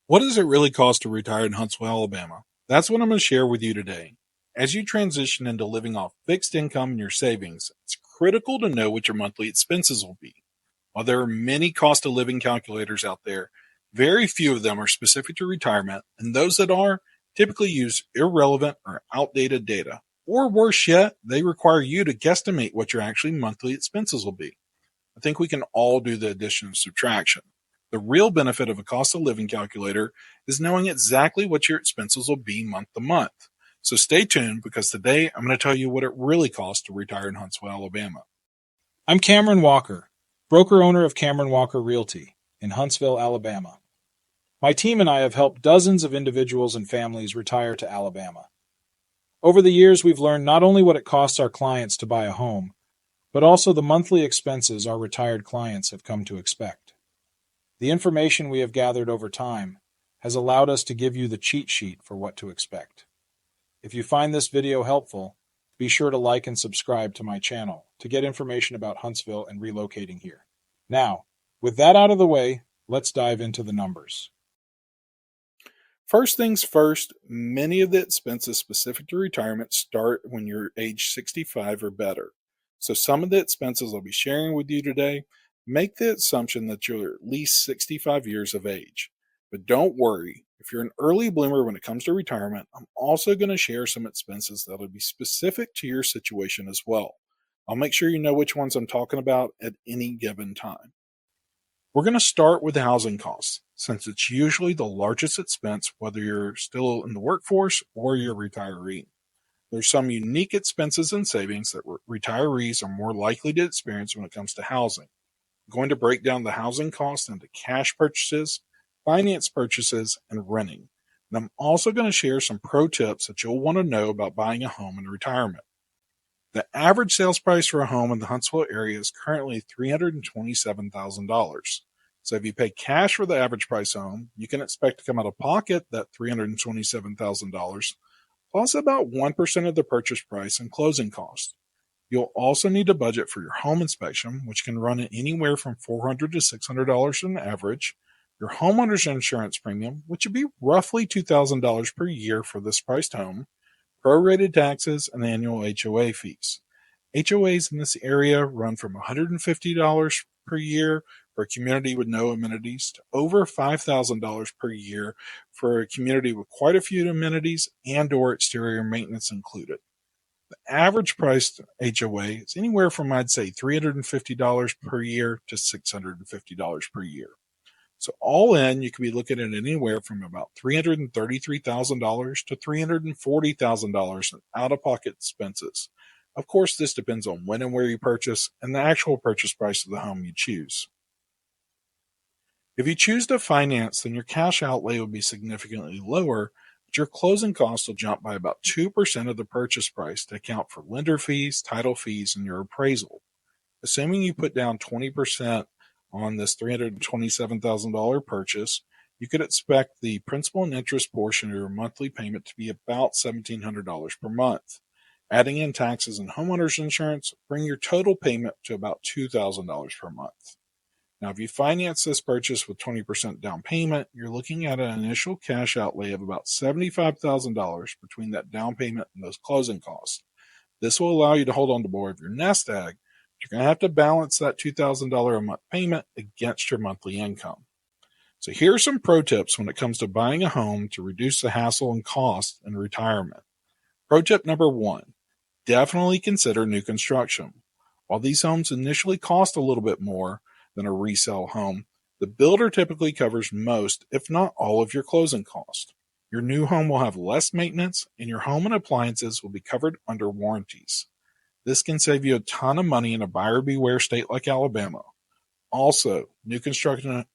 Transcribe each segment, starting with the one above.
What does it really cost to retire in Huntsville, Alabama? That's what I'm going to share with you today. As you transition into living off fixed income and your savings, it's critical to know what your monthly expenses will be. While there are many cost of living calculators out there, very few of them are specific to retirement, and those that are typically use irrelevant or outdated data. Or worse yet, they require you to guesstimate what your actually monthly expenses will be. I think we can all do the addition and subtraction. The real benefit of a cost of living calculator is knowing exactly what your expenses will be month to month. So stay tuned because today I'm going to tell you what it really costs to retire in Huntsville, Alabama. I'm Cameron Walker, broker owner of Cameron Walker Realty in Huntsville, Alabama. My team and I have helped dozens of individuals and families retire to Alabama. Over the years, we've learned not only what it costs our clients to buy a home, but also the monthly expenses our retired clients have come to expect. The information we have gathered over time has allowed us to give you the cheat sheet for what to expect. If you find this video helpful, be sure to like and subscribe to my channel to get information about Huntsville and relocating here. Now, with that out of the way, let's dive into the numbers. First things first, many of the expenses specific to retirement start when you're age 65 or better. So some of the expenses I'll be sharing with you today make the assumption that you're at least 65 years of age. But don't worry, if you're an early bloomer when it comes to retirement, I'm also going to share some expenses that'll be specific to your situation as well. I'll make sure you know which ones I'm talking about at any given time. We're going to start with the housing costs, since it's usually the largest expense whether you're still in the workforce or you're a retiree. There's some unique expenses and savings that retirees are more likely to experience when it comes to housing. I'm going to break down the housing costs into cash purchases, finance purchases, and renting. And I'm also going to share some pro tips that you'll want to know about buying a home in retirement. The average sales price for a home in the Huntsville area is currently $327,000. So if you pay cash for the average price home, you can expect to come out of pocket that $327,000 plus about 1% of the purchase price and closing costs. You'll also need to budget for your home inspection, which can run at anywhere from $400 to $600 on average, your homeowner's insurance premium, which would be roughly $2,000 per year for this priced home, prorated taxes, and annual HOA fees. HOAs in this area run from $150 per year for a community with no amenities to over $5,000 per year for a community with quite a few amenities and/or exterior maintenance included. The average priced HOA is anywhere from, I'd say, $350 per year to $650 per year. So all in, you could be looking at anywhere from about $333,000 to $340,000 in out-of-pocket expenses. Of course, this depends on when and where you purchase and the actual purchase price of the home you choose. If you choose to finance, then your cash outlay will be significantly lower, but your closing costs will jump by about 2% of the purchase price to account for lender fees, title fees, and your appraisal. Assuming you put down 20% on this $327,000 purchase, you could expect the principal and interest portion of your monthly payment to be about $1,700 per month. Adding in taxes and homeowner's insurance bring your total payment to about $2,000 per month. Now, if you finance this purchase with 20% down payment, you're looking at an initial cash outlay of about $75,000 between that down payment and those closing costs. This will allow you to hold on to more of your nest egg. You're going to have to balance that $2,000 a month payment against your monthly income. So here are some pro tips when it comes to buying a home to reduce the hassle and cost in retirement. Pro tip number 1, definitely consider new construction. While these homes initially cost a little bit more than a resale home, the builder typically covers most, if not all, of your closing costs. Your new home will have less maintenance, and your home and appliances will be covered under warranties. This can save you a ton of money in a buyer beware state like Alabama. Also, new construction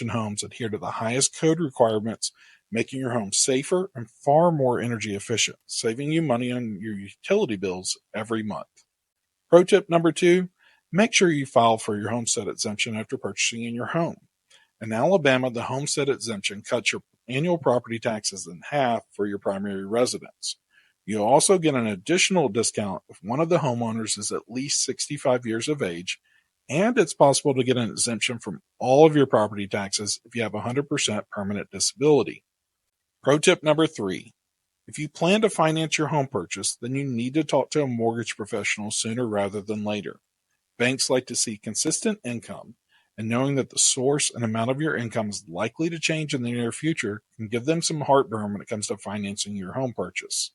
homes adhere to the highest code requirements, making your home safer and far more energy efficient, saving you money on your utility bills every month. Pro tip number 2, make sure you file for your homestead exemption after purchasing in your home. In Alabama, the homestead exemption cuts your annual property taxes in half for your primary residence. You'll also get an additional discount if one of the homeowners is at least 65 years of age, And it's possible to get an exemption from all of your property taxes if you have 100% permanent disability. Pro tip number 3. If you plan to finance your home purchase, then you need to talk to a mortgage professional sooner rather than later. Banks like to see consistent income, and knowing that the source and amount of your income is likely to change in the near future can give them some heartburn when it comes to financing your home purchase.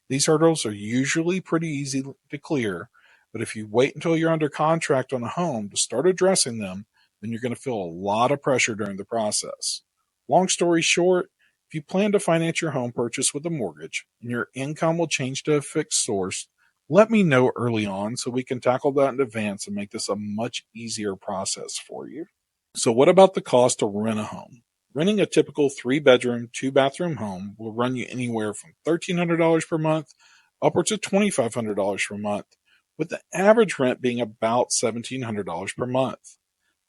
These hurdles are usually pretty easy to clear, but if you wait until you're under contract on a home to start addressing them, then you're going to feel a lot of pressure during the process. Long story short, if you plan to finance your home purchase with a mortgage and your income will change to a fixed source, let me know early on so we can tackle that in advance and make this a much easier process for you. So, what about the cost to rent a home? Renting a typical 3-bedroom, 2-bathroom home will run you anywhere from $1,300 per month upwards of $2,500 per month, with the average rent being about $1,700 per month.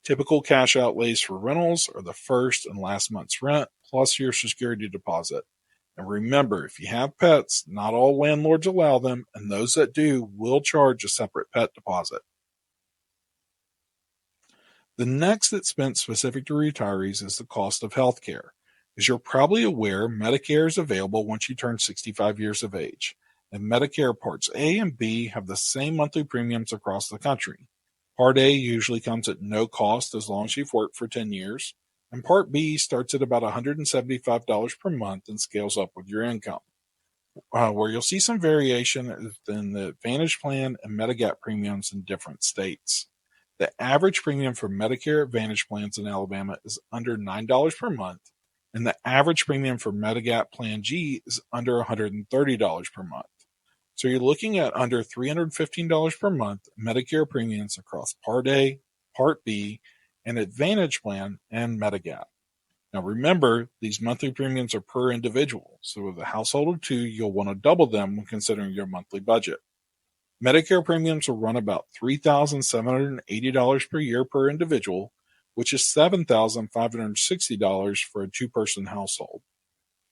Typical cash outlays for rentals are the first and last month's rent plus your security deposit. And remember, if you have pets, not all landlords allow them, and those that do will charge a separate pet deposit. The next expense specific to retirees is the cost of health care. As you're probably aware, Medicare is available once you turn 65 years of age, and Medicare Parts A and B have the same monthly premiums across the country. Part A usually comes at no cost as long as you've worked for 10 years, and Part B starts at about $175 per month and scales up with your income. Where you'll see some variation is in the Advantage Plan and Medigap premiums in different states. The average premium for Medicare Advantage plans in Alabama is under $9 per month, and the average premium for Medigap Plan G is under $130 per month. So you're looking at under $315 per month Medicare premiums across Part A, Part B, and Advantage Plan and Medigap. Now remember, these monthly premiums are per individual, so with a household of 2, you'll want to double them when considering your monthly budget. Medicare premiums will run about $3,780 per year per individual, which is $7,560 for a 2-person household.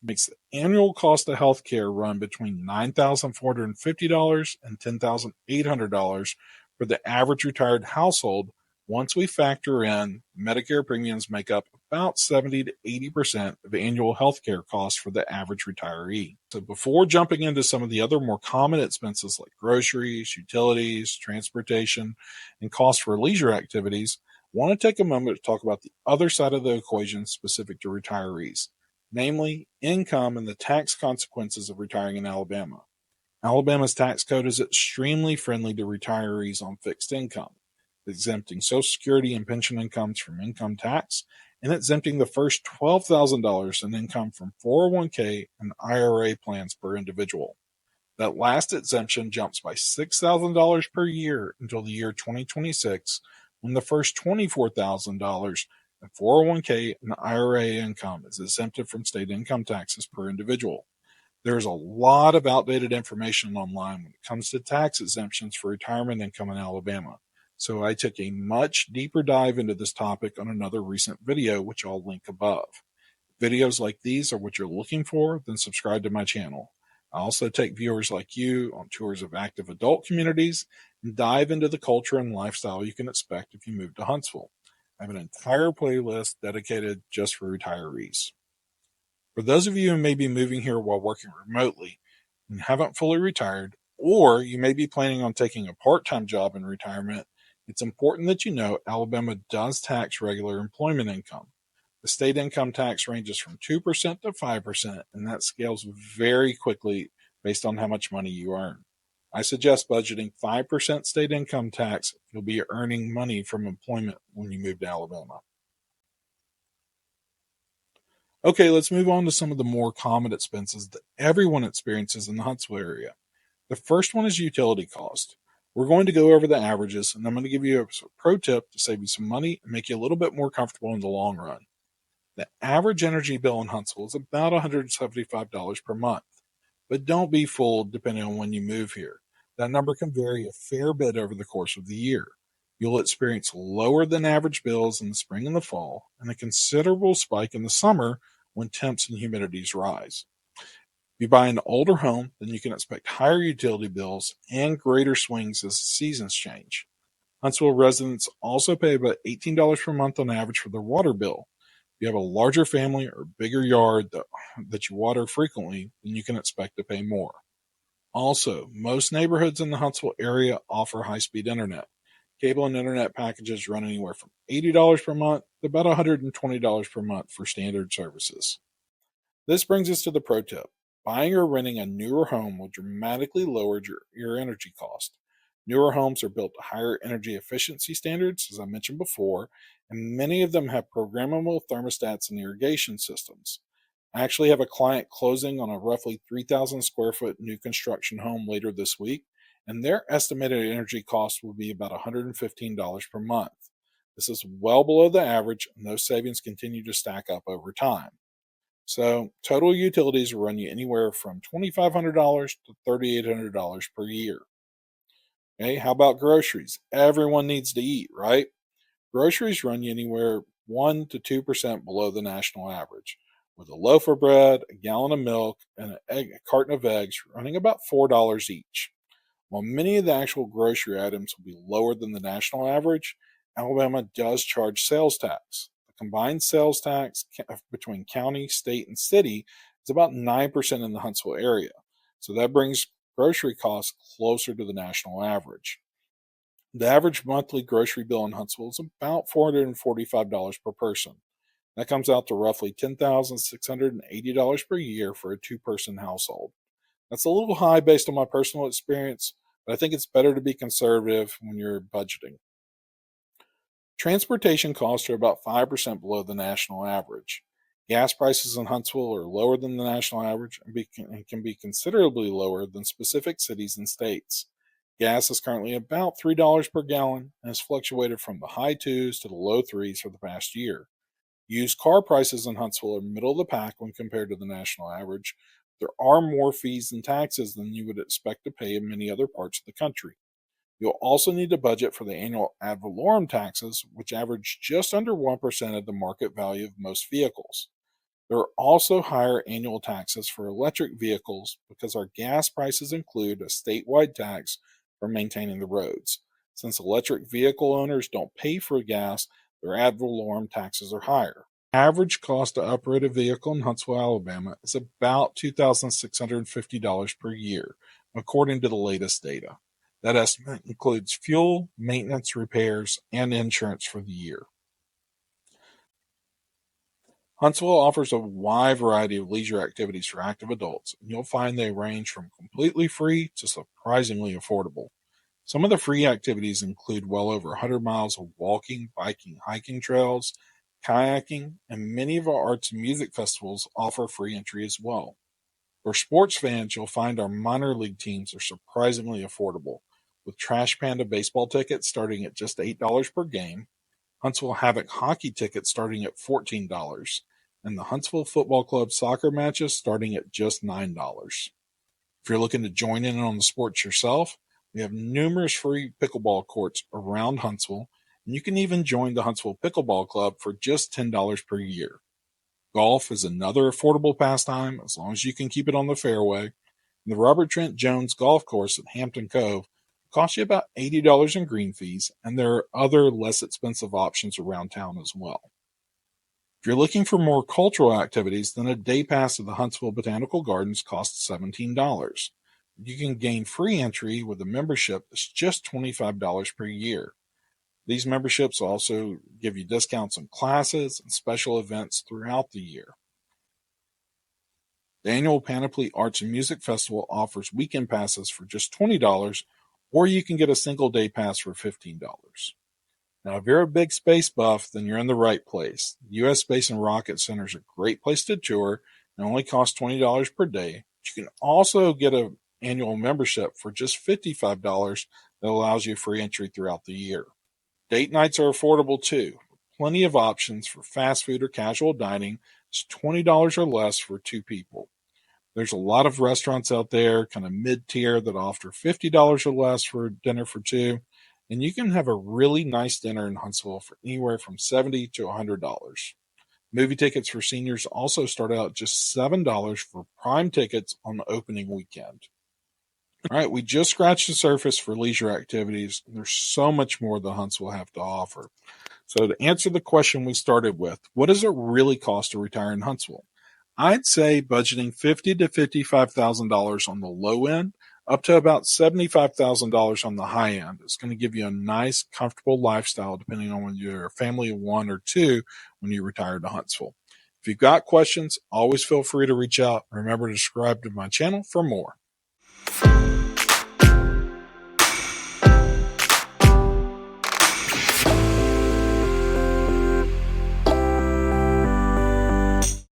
It makes the annual cost of health care run between $9,450 and $10,800 for the average retired household. Once we factor in Medicare premiums make up about 70 to 80% of annual healthcare costs for the average retiree. So before jumping into some of the other more common expenses like groceries, utilities, transportation, and costs for leisure activities, I want to take a moment to talk about the other side of the equation specific to retirees, namely income and the tax consequences of retiring in Alabama. Alabama's tax code is extremely friendly to retirees on fixed income, exempting Social Security and pension incomes from income tax, and exempting the first $12,000 in income from 401k and IRA plans per individual. That last exemption jumps by $6,000 per year until the year 2026, when the first $24,000 in 401k and IRA income is exempted from state income taxes per individual. There's a lot of outdated information online when it comes to tax exemptions for retirement income in Alabama. So I took a much deeper dive into this topic on another recent video, which I'll link above. If videos like these are what you're looking for, then subscribe to my channel. I also take viewers like you on tours of active adult communities and dive into the culture and lifestyle you can expect if you move to Huntsville. I have an entire playlist dedicated just for retirees. For those of you who may be moving here while working remotely and haven't fully retired, or you may be planning on taking a part-time job in retirement, it's important that you know Alabama does tax regular employment income. The state income tax ranges from 2% to 5%, and that scales very quickly based on how much money you earn. I suggest budgeting 5% state income tax if you'll be earning money from employment when you move to Alabama. Okay, let's move on to some of the more common expenses that everyone experiences in the Huntsville area. The first one is utility cost. We're going to go over the averages, and I'm going to give you a pro tip to save you some money and make you a little bit more comfortable in the long run. The average energy bill in Huntsville is about $175 per month, but don't be fooled depending on when you move here. That number can vary a fair bit over the course of the year. You'll experience lower than average bills in the spring and the fall, and a considerable spike in the summer when temps and humidities rise. If you buy an older home, then you can expect higher utility bills and greater swings as the seasons change. Huntsville residents also pay about $18 per month on average for their water bill. If you have a larger family or bigger yard that you water frequently, then you can expect to pay more. Also, most neighborhoods in the Huntsville area offer high-speed internet. Cable and internet packages run anywhere from $80 per month to about $120 per month for standard services. This brings us to the pro tip. Buying or renting a newer home will dramatically lower your energy cost. Newer homes are built to higher energy efficiency standards, as I mentioned before, and many of them have programmable thermostats and irrigation systems. I actually have a client closing on a roughly 3,000 square foot new construction home later this week, and their estimated energy cost will be about $115 per month. This is well below the average, and those savings continue to stack up over time. So, total utilities will run you anywhere from $2,500 to $3,800 per year. Okay, how about groceries? Everyone needs to eat, right? Groceries run you anywhere 1 to 2% below the national average, with a loaf of bread, a gallon of milk, and a carton of eggs running about $4 each. While many of the actual grocery items will be lower than the national average, Alabama does charge sales tax. The combined sales tax between county, state, and city is about 9% in the Huntsville area. So that brings grocery costs closer to the national average. The average monthly grocery bill in Huntsville is about $445 per person. That comes out to roughly $10,680 per year for a two-person household. That's a little high based on my personal experience, but I think it's better to be conservative when you're budgeting. Transportation costs are about 5% below the national average. Gas prices in Huntsville are lower than the national average and can be considerably lower than specific cities and states. Gas is currently about $3 per gallon and has fluctuated from the high twos to the low threes for the past year. Used car prices in Huntsville are middle of the pack when compared to the national average. There are more fees and taxes than you would expect to pay in many other parts of the country. You'll also need to budget for the annual ad valorem taxes, which average just under 1% of the market value of most vehicles. There are also higher annual taxes for electric vehicles because our gas prices include a statewide tax for maintaining the roads. Since electric vehicle owners don't pay for gas, their ad valorem taxes are higher. Average cost to operate a vehicle in Huntsville, Alabama is about $2,650 per year, according to the latest data. That estimate includes fuel, maintenance, repairs, and insurance for the year. Huntsville offers a wide variety of leisure activities for active adults, and you'll find they range from completely free to surprisingly affordable. Some of the free activities include well over 100 miles of walking, biking, hiking trails, kayaking, and many of our arts and music festivals offer free entry as well. For sports fans, you'll find our minor league teams are surprisingly affordable, with Trash Panda baseball tickets starting at just $8 per game, Huntsville Havoc hockey tickets starting at $14, and the Huntsville Football Club soccer matches starting at just $9. If you're looking to join in on the sports yourself, we have numerous free pickleball courts around Huntsville, and you can even join the Huntsville Pickleball Club for just $10 per year. Golf is another affordable pastime as long as you can keep it on the fairway. And the Robert Trent Jones Golf Course at Hampton Cove costs you about $80 in green fees, and there are other less expensive options around town as well. If you're looking for more cultural activities, then a day pass to the Huntsville Botanical Gardens costs $17. You can gain free entry with a membership that's just $25 per year. These memberships also give you discounts on classes and special events throughout the year. The annual Panoply Arts and Music Festival offers weekend passes for just $20, or you can get a single day pass for $15. Now, if you're a big space buff, then you're in the right place. The U.S. Space and Rocket Center is a great place to tour and only costs $20 per day. But you can also get an annual membership for just $55 that allows you free entry throughout the year. Date nights are affordable too. Plenty of options for fast food or casual dining. It's $20 or less for two people. There's a lot of restaurants out there, kind of mid-tier, that offer $50 or less for dinner for two. And you can have a really nice dinner in Huntsville for anywhere from $70 to $100. Movie tickets for seniors also start out at just $7 for prime tickets on the opening weekend. All right, we just scratched the surface for leisure activities. There's so much more that Huntsville have to offer. So to answer the question we started with, what does it really cost to retire in Huntsville? I'd say budgeting $50,000 to $55,000 on the low end, up to about $75,000 on the high end. It's going to give you a nice, comfortable lifestyle, depending on whether you're a family of one or two when you retire to Huntsville. If you've got questions, always feel free to reach out. Remember to subscribe to my channel for more.